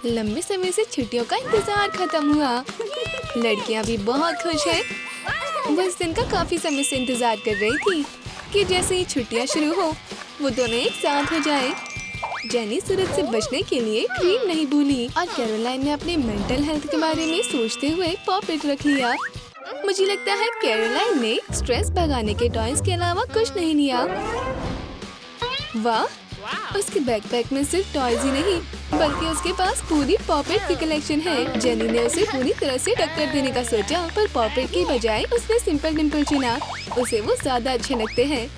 लंबे समय से छुट्टियों का इंतजार खत्म हुआ। लड़कियां भी बहुत खुश हैं। वो इस दिन का काफी समय से इंतजार कर रही थी कि जैसे ही छुट्टियां शुरू हो वो दोनों एक साथ हो जाए। जेनी सूरज से बचने के लिए क्रीम नहीं भूली और कैरोलाइन ने अपने मेंटल हेल्थ के बारे में सोचते हुए पॉपेट रख लिया। मुझे लगता है कैरोलाइन ने स्ट्रेस भगाने के टॉयज के अलावा कुछ नहीं लिया। वाह, उसके बैकपैक में सिर्फ टॉयज ही नहीं बल्कि उसके पास पूरी पॉपेट की कलेक्शन है। जेनी ने उसे पूरी तरह से टक्कर देने का सोचा, पर पॉपेट की बजाय उसने सिंपल डिम्पल चुना। उसे वो ज्यादा अच्छे लगते हैं।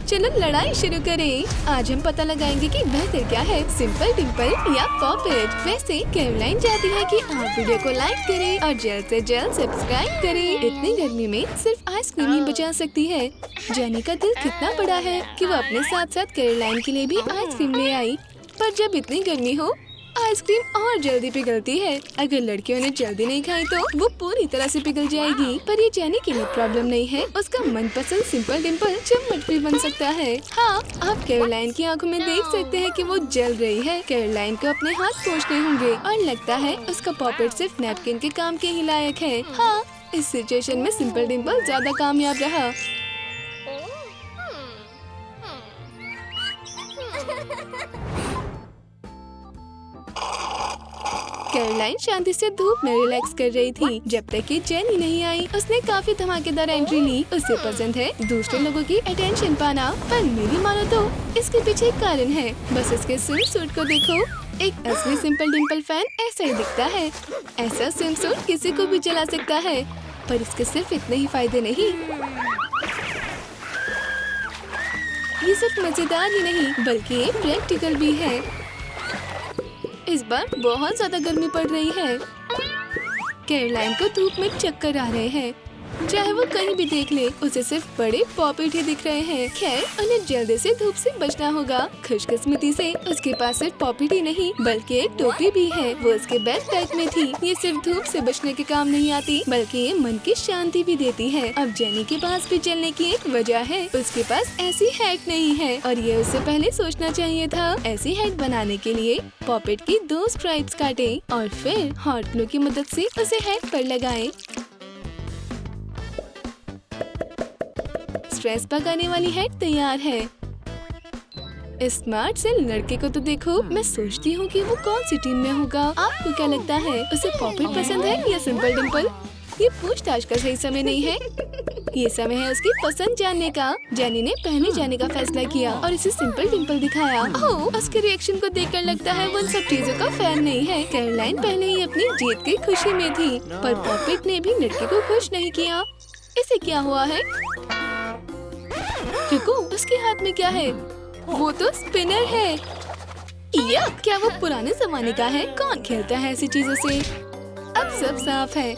चलो लड़ाई शुरू करें। आज हम पता लगाएंगे कि बेहतर क्या है, सिंपल डिम्पल या पॉपेट। वैसे कैरोलाइन चाहती है कि आप वीडियो को लाइक करें और जल्द से जल्द सब्सक्राइब करें। इतनी गर्मी में सिर्फ आइसक्रीम ही बचा सकती है। जेनी का दिल कितना बड़ा है कि वो अपने साथ साथ कैरोलाइन के लिए भी आइसक्रीम ले आई। पर जब इतनी गर्मी हो आइसक्रीम और जल्दी पिघलती है। अगर लड़कियों ने जल्दी नहीं खाई तो वो पूरी तरह से पिघल जाएगी। पर ये जेनी के लिए प्रॉब्लम नहीं है। उसका मनपसंद सिंपल डिम्पल चम्मच भी बन सकता है। हाँ, आप कैरोलाइन की आंखों में देख सकते हैं कि वो जल रही है। कैरोलाइन को अपने हाथ पोंछने होंगे और लगता है उसका पॉपेट सिर्फ नैपकिन के काम के ही लायक है। हाँ, इस सिचुएशन में सिंपल डिम्पल ज्यादा कामयाब रहा। कैरोलाइन शांति से धूप में रिलैक्स कर रही थी जब तक कि जेनी नहीं आई। उसने काफी धमाकेदार एंट्री ली। उसे पसंद है दूसरे लोगों की अटेंशन पाना, पर मेरी मानो तो इसके पीछे एक कारण है। बस इसके स्विम सूट को देखो। एक असली सिंपल डिम्पल फैन ऐसा ही दिखता है। ऐसा स्विम सूट किसी को भी चला सकता है, पर इसके सिर्फ इतने ही फायदे नहीं। ये सिर्फ मजेदार ही नहीं बल्कि ये प्रैक्टिकल भी है। इस बार बहुत ज्यादा गर्मी पड़ रही है। कैरोलाइन को धूप में चक्कर आ रहे हैं। चाहे वो कहीं भी देख ले, उसे सिर्फ बड़े पॉपेट ही दिख रहे हैं। खैर, उन्हें जल्दी से धूप से बचना होगा। खुशकिस्मती से उसके पास सिर्फ पॉपेट ही नहीं बल्कि एक टोपी भी है। वो उसके बैकपैक में थी। ये सिर्फ धूप से बचने के काम नहीं आती बल्कि ये मन की शांति भी देती है। अब जेनी के पास भी चलने की एक वजह है। उसके पास ऐसी हैट नहीं है और ये उससे पहले सोचना चाहिए था। ऐसी हैट बनाने के लिए पॉपेट की 2 स्ट्राइप्स काटे और फिर हॉट ग्लू की मदद से उसे हैट पर लगाए। स्ट्रेस भगाने वाली हैट तैयार है। इस स्मार्ट से लड़के को तो देखो। मैं सोचती हूँ कि वो कौन सी टीम में होगा। आपको क्या लगता है, उसे पॉपेट पसंद है या सिंपल डिम्पल? ये पूछताछ का सही समय नहीं है। ये समय है उसकी पसंद जानने का। जेनी ने पहले जाने का फैसला किया और इसे सिंपल डिम्पल दिखाया। ओह, उसके रिएक्शन को देखकर लगता है वो उन सब चीजों का फैन नहीं है। कैरोलाइन पहले ही अपनी जीत की खुशी में थी, पर पॉपेट ने भी लड़के को खुश नहीं किया। इसे क्या हुआ है? रुको, उसके हाथ में क्या है? वो तो स्पिनर है। यप, क्या वो पुराने जमाने का है? कौन खेलता है ऐसी चीजों से? अब सब साफ है।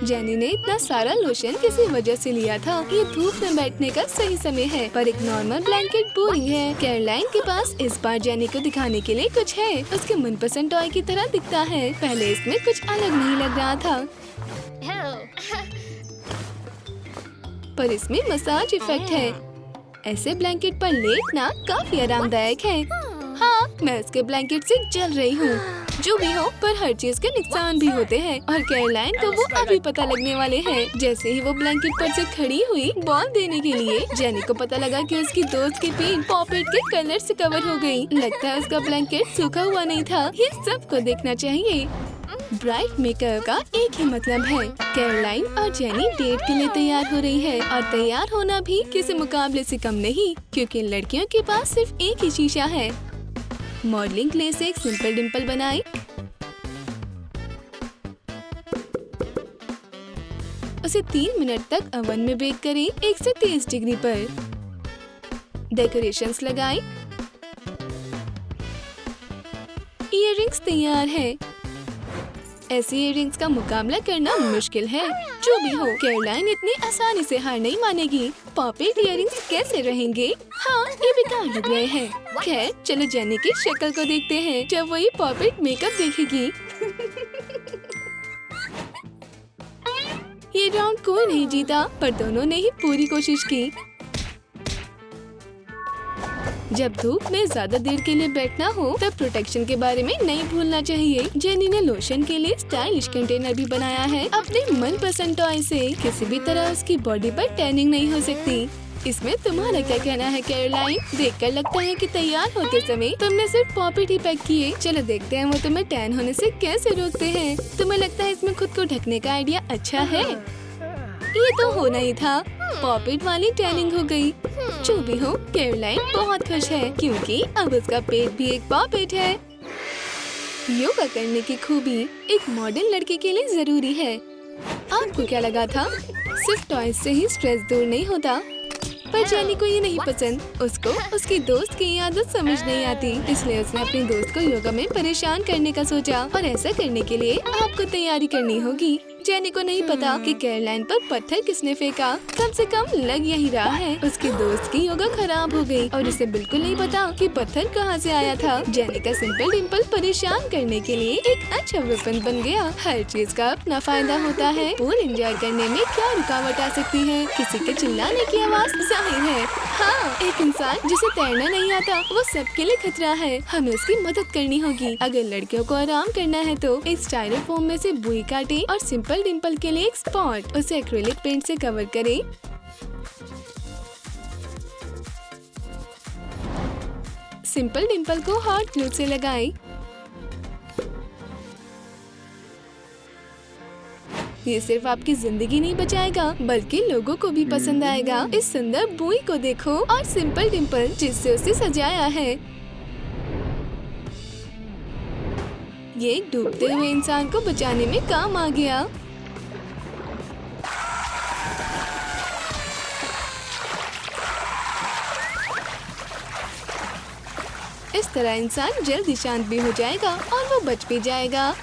जेनी ने इतना सारा लोशन किसी वजह से लिया था। ये धूप में बैठने का सही समय है, पर एक नॉर्मल ब्लैंकेट बोरिंग है। कैरोलाइन के पास इस बार जेनी को दिखाने के लिए कुछ है। उसके मनपसंद टॉय की तरह दिखता है। पहले इसमें कुछ अलग नहीं लग रहा था, पर इसमें मसाज इफेक्ट है। ऐसे ब्लैंकेट पर लेटना काफी आरामदायक है। हाँ, मैं उसके ब्लैंकेट से जल रही हूँ। जो भी हो, पर हर चीज के नुकसान भी होते हैं और कैरोलाइन को वो अभी पता लगने वाले हैं। जैसे ही वो ब्लैंकेट पर से खड़ी हुई बॉल देने के लिए, जेनी को पता लगा कि उसकी दोस्त की पीठ पॉपेट के कलर से कवर हो गई। लगता है उसका ब्लैंकेट सूखा हुआ नहीं था। ये सबको देखना चाहिए। ब्राइट मेकअप का एक ही मतलब है। कैरोलाइन और जेनी डेट के लिए तैयार हो रही है और तैयार होना भी किसी मुकाबले से कम नहीं, क्योंकि लड़कियों के पास सिर्फ एक ही शीशा है। मॉडलिंग क्ले से एक सिंपल डिम्पल बनाई। उसे 3 मिनट तक ओवन में बेक करें 1 से 30 डिग्री पर। डेकोरेशंस लगाएं। इयररिंग्स तैयार है। ऐसी इयररिंग्स का मुकाबला करना मुश्किल है। जो भी हो, कैरोलाइन इतनी आसानी से हार नहीं मानेगी। पॉपेट इयररिंग्स कैसे रहेंगे? हाँ, ये बेकार लग रहे हैं। खैर, चलो जेनी की शक्ल को देखते हैं जब वही पॉपेट मेकअप देखेगी। ये राउंड कोई नहीं जीता, पर दोनों ने ही पूरी कोशिश की। जब धूप में ज्यादा देर के लिए बैठना हो तब प्रोटेक्शन के बारे में नहीं भूलना चाहिए। जेनी ने लोशन के लिए स्टाइलिश कंटेनर भी बनाया है। अपने मनपसंद टॉय से किसी भी तरह उसकी बॉडी पर टैनिंग नहीं हो सकती। इसमें तुम्हारा क्या कहना है कैरोलाइन? देखकर लगता है कि तैयार होते समय तुमने सिर्फ पॉपिट ही पैक किए। चलो देखते हैं वो तुम्हें टैन होने से कैसे रोकते हैं। तुम्हें लगता है इसमें खुद को ढकने का आइडिया अच्छा है? ये तो होना ही था, पॉपिट वाली टैनिंग हो गई। जो भी हो, कैरोलाइन बहुत खुश है क्योंकि अब उसका पेट भी एक पॉपिट है। योगा करने की खूबी एक मॉडर्न लड़के के लिए जरूरी है। आपको क्या लगा था सिर्फ टॉयज से ही स्ट्रेस दूर नहीं होता? पर जेनी को ये नहीं पसंद। उसको उसकी दोस्त की आदत समझ नहीं आती, इसलिए उसने अपनी दोस्त को योगा में परेशान करने का सोचा। और ऐसा करने के लिए आपको तैयारी करनी होगी। जेनी को नहीं पता कि कैरोलाइन पर पत्थर किसने फेंका। कम से कम लग यही रहा है उसकी दोस्त की योगा खराब हो गई और उसे बिल्कुल नहीं पता कि पत्थर कहाँ से आया था। जेनी का सिंपल डिम्पल परेशान करने के लिए एक अच्छा वेपन बन गया। हर चीज का अपना फायदा होता है। पूल एंजॉय करने में क्या रुकावट आ सकती है? किसी के चिल्लाने की आवाज जाहिर है। हाँ, एक इंसान जिसे तैरना नहीं आता वो सबके लिए खतरा है। हमें उसकी मदद करनी होगी। अगर लड़कियों को आराम करना है तो एक स्टाइरोफोम में से बुई काटे और सिंपल डिम्पल के लिए एक स्पॉट उसे एक्रिलिक पेंट से कवर करें। सिंपल डिम्पल को हॉट ग्लू से लगाएं। ये सिर्फ आपकी जिंदगी नहीं बचाएगा बल्कि लोगों को भी पसंद आएगा। इस सुंदर बुई को देखो और सिंपल डिम्पल जिससे उसे सजाया है। ये एक डूबते हुए इंसान को बचाने में काम आ गया। इस तरह इंसान जल्दी शांत भी हो जाएगा और वो बच भी जाएगा।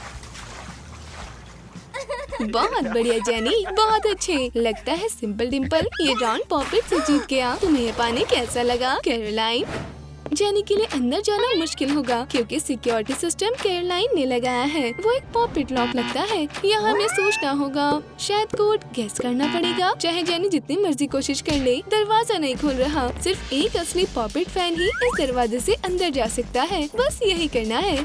बहुत बढ़िया जेनी, बहुत अच्छे। लगता है सिंपल डिम्पल ये राउंड पॉपिट से जीत गया। तुम्हें ये पानी कैसा लगा कैरोलाइन? जेनी के लिए अंदर जाना मुश्किल होगा क्योंकि सिक्योरिटी सिस्टम कैरोलाइन ने लगाया है। वो एक पॉपिट लॉक लगता है। यहाँ हमें सोचना होगा, शायद कोड गेस करना पड़ेगा। चाहे जेनी जितनी मर्जी कोशिश कर ले, दरवाजा नहीं खुल रहा। सिर्फ एक असली पॉपिट फैन ही इस दरवाजे से अंदर जा सकता है। बस यही करना है।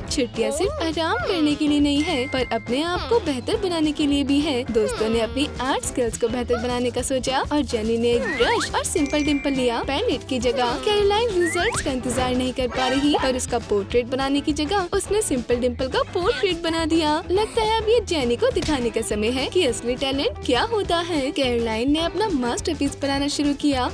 छुट्टियाँ सिर्फ आराम करने के लिए नहीं है पर अपने आप को बेहतर बनाने के लिए भी है। दोस्तों ने अपनी आर्ट स्किल्स को बेहतर बनाने का सोचा और जेनी ने एक ब्रश और सिंपल डिम्पल लिया पैलेट की जगह। कैरोलाइन रिजल्ट्स का इंतजार नहीं कर पा रही और उसका पोर्ट्रेट बनाने की जगह उसने सिंपल डिम्पल का पोर्ट्रेट बना दिया। लगता है अब ये जेनी को दिखाने का समय है कि असली टैलेंट क्या होता है। कैरोलाइन ने अपना मास्टरपीस बनाना शुरू किया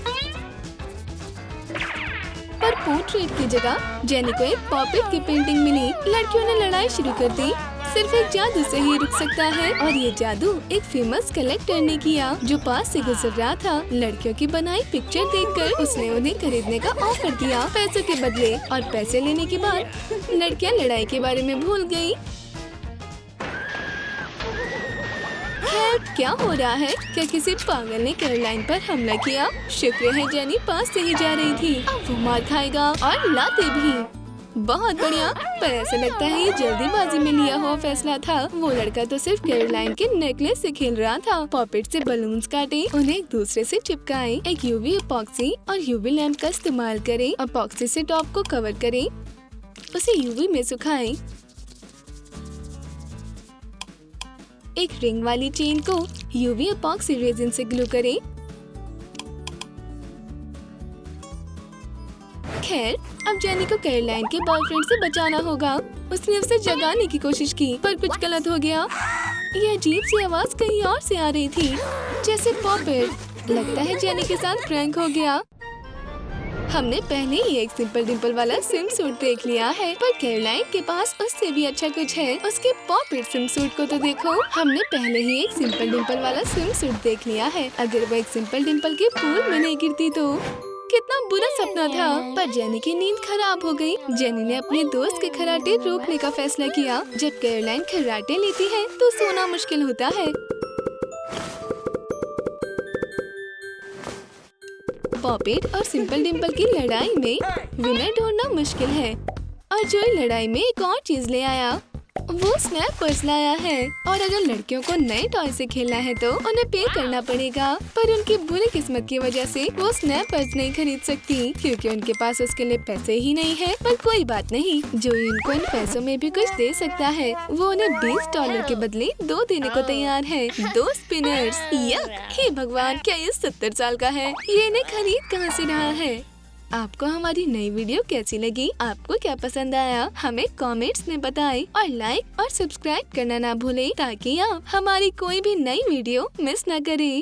पर पोर्ट्रेट की जगह जेनी को एक पॉपिट की पेंटिंग मिली। लड़कियों ने लड़ाई शुरू कर दी। सिर्फ एक जादू से ही रुक सकता है और ये जादू एक फेमस कलेक्टर ने किया जो पास से गुजर रहा था। लड़कियों की बनाई पिक्चर देखकर उसने उन्हें खरीदने का ऑफर दिया पैसों के बदले। और पैसे लेने के बाद लड़कियां लड़ाई के बारे में भूल गयी। क्या हो रहा है? क्या किसी पागल ने कैरोलाइन पर हमला किया? शुक्र है जेनी पास से ही जा रही थी। अब वो मार खाएगा और लाते भी। बहुत बढ़िया, पर ऐसा लगता है ये जल्दीबाजी में लिया हुआ फैसला था। वो लड़का तो सिर्फ कैरोलाइन के नेकलेस से खेल रहा था। पॉपिट से बलून्स काटे, उन्हें एक दूसरे से चिपकाएं। एक यूवी अपॉक्सी और यूवी लैम्प का इस्तेमाल करें। अपॉक्सी से टॉप को कवर करें, उसे यूवी में सुखाएं। एक रिंग वाली चेन को यूवी अपॉक्सी रेजिन से ग्लू करें। खैर, अब जेनी को कैरोलाइन के बॉयफ्रेंड से बचाना होगा। उसने उसे जगाने की कोशिश की पर कुछ गलत हो गया। यह अजीब सी आवाज कहीं और से आ रही थी, जैसे पॉपिट। लगता है जेनी के साथ प्रैंक हो गया। हमने पहले ही एक सिंपल डिम्पल वाला स्विम सूट देख लिया है पर कैरोलाइन के पास उससे भी अच्छा कुछ है। उसके पॉपिट स्विम सूट को तो देखो। हमने पहले ही एक सिंपल डिम्पल वाला स्विम सूट देख लिया है। अगर वो एक सिंपल डिम्पल के पूल में नहीं गिरती तो कितना बुरा सपना था। पर जेनी की नींद खराब हो गई। जेनी ने अपने दोस्त के खर्राटे रोकने का फैसला किया। जब कैरोलाइन खर्राटे लेती है तो सोना मुश्किल होता है। पॉपिट और सिंपल डिम्पल की लड़ाई में विनर ढूंढना मुश्किल है और जोई लड़ाई में एक और चीज ले आया। वो स्नैपर्स लाया है और अगर लड़कियों को नए टॉय से खेलना है तो उन्हें पे करना पड़ेगा। पर उनकी बुरी किस्मत की वजह से वो स्नैपर्स नहीं खरीद सकती क्योंकि उनके पास उसके लिए पैसे ही नहीं है। पर कोई बात नहीं, जो उनको इन पैसों में भी कुछ दे सकता है वो उन्हें $20 के बदले 2 देने को तैयार है। 2 स्पिनर्स। यक! हे भगवान, क्या ये 70 साल का है? ये इन्हें खरीद कहाँ से रहा है? आपको हमारी नई वीडियो कैसी लगी? आपको क्या पसंद आया? हमें कमेंट्स में बताएं और लाइक और सब्सक्राइब करना ना भूलें ताकि आप हमारी कोई भी नई वीडियो मिस न करें।